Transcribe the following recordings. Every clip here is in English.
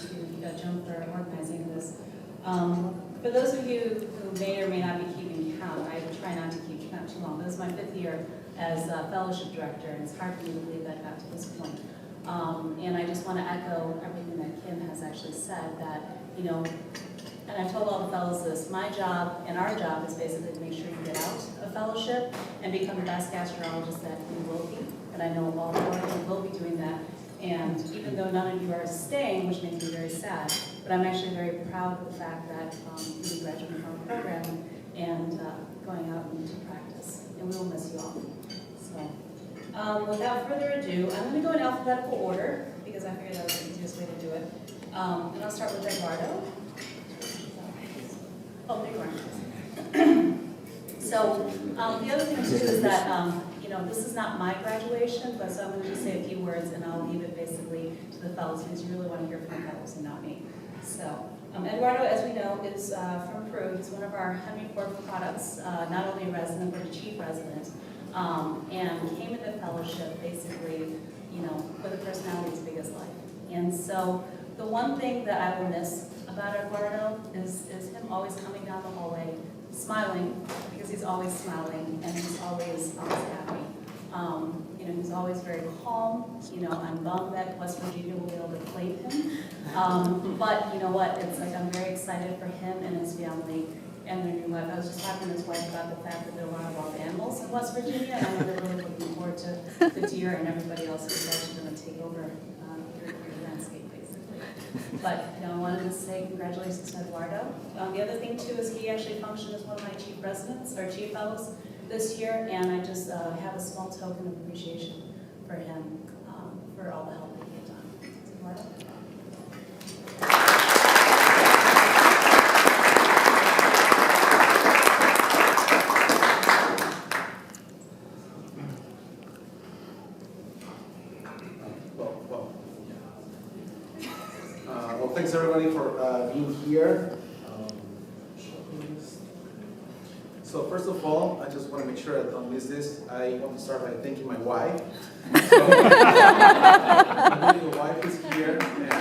to Joan for organizing this. For those of you who may or may not be keeping count, I try not to keep count too long. This is my 5th year as fellowship director, and it's hard for me to believe that I got to this point. And I just want to echo everything that Kim has actually said, that, you know, and I've told all the fellows this, my job and our job is basically to make sure you get out of fellowship and become the best gastroenterologist that you will be. And I know all 4 of you will be doing that. And even though none of you are staying, which makes me very sad, but I'm actually very proud of the fact that you graduated from our program and going out into practice. And we will miss you all. So, without further ado, I'm going to go in alphabetical order because I figured that was the easiest way to do it. And I'll start with Eduardo. Oh, there you are. So, the other thing too is that, you know, this is not my graduation, but so I'm going to just say a few words and I'll leave it basically to the fellows because you really want to hear from the fellows and not me. So, Eduardo, as we know, is from Peru. He's one of our 104 products, not only a resident, but a chief resident, and came into fellowship basically, you know, with a personality as big as life. And so, the one thing that I will miss about Eduardo is him always coming down the hallway, smiling, because he's always smiling, and he's always happy. You know, he's always very calm. You know, I'm bummed that West Virginia will be able to play him. But you know what? It's like I'm very excited for him and his family and their new wife. I was just talking to his wife about the fact that there are a lot of wild animals in West Virginia, and I'm really looking forward to the deer and everybody else who's actually going to take over your landscape, basically. But you know, I wanted to say congratulations to Eduardo. The other thing too is he actually functioned as one of my chief residents or chief fellows this year, and I just have a small token of appreciation for him for all the help that he had done. Eduardo? Well, thanks everybody for being here. So first of all, I just want to make sure I don't miss this. I want to start by thanking my wife. So, my wife is here, and I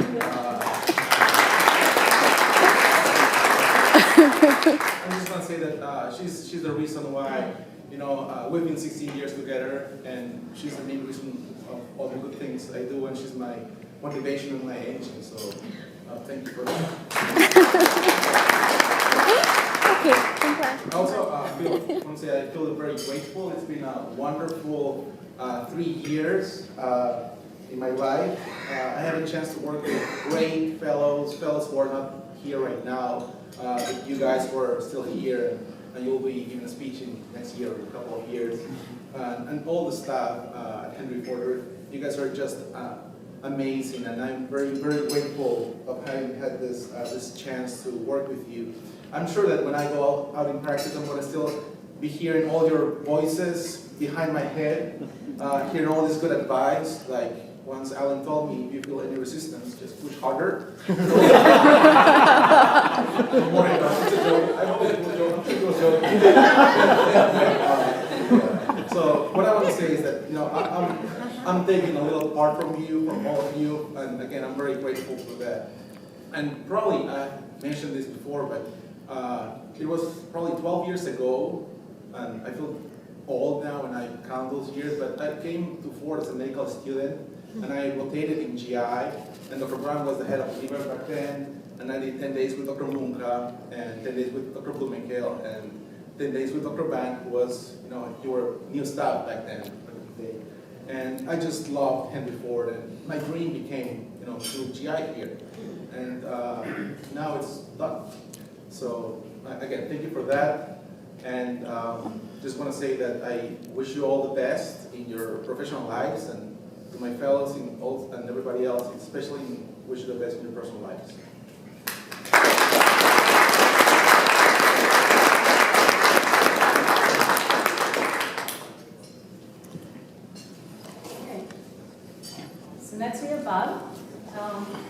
just want to say that she's the reason why, you know, we've been 16 years together, and she's the main reason of all the good things I do, and she's my motivation and my engine. So thank you for that. Also, I want to say I feel very grateful. It's been a wonderful 3 years in my life. I had a chance to work with great fellows who are not here right now. But you guys were still here, and you'll be giving a speech in next year or a couple of years. And all the staff at Henry Porter, you guys are just amazing, and I'm very, very grateful of having had this chance to work with you. I'm sure that when I go out in practice, I'm going to still be hearing all your voices behind my head, hearing all this good advice. Like once Alan told me, if you feel any resistance, just push harder. Don't worry about it. It's a joke. I hope it was a joke. I'm sure it was a joke. So what I want to say is that, you know, I'm taking a little part from you, from all of you, and again, I'm very grateful for that. And probably I mentioned this before, but it was probably 12 years ago, and I feel old now when I count those years, but I came to Ford as a medical student, and I rotated in GI, and Dr. Brown was the head of liver back then, and I did 10 days with Dr. Munka, and 10 days with Dr. Blumenthal, and 10 days with Dr. Bank, who was, you know, you were new staff back then. And I just loved Henry Ford, and my dream became, you know, through GI here. And now it's done. So again, thank you for that. And just want to say that I wish you all the best in your professional lives, and to my fellows and everybody else, especially wish you the best in your personal lives.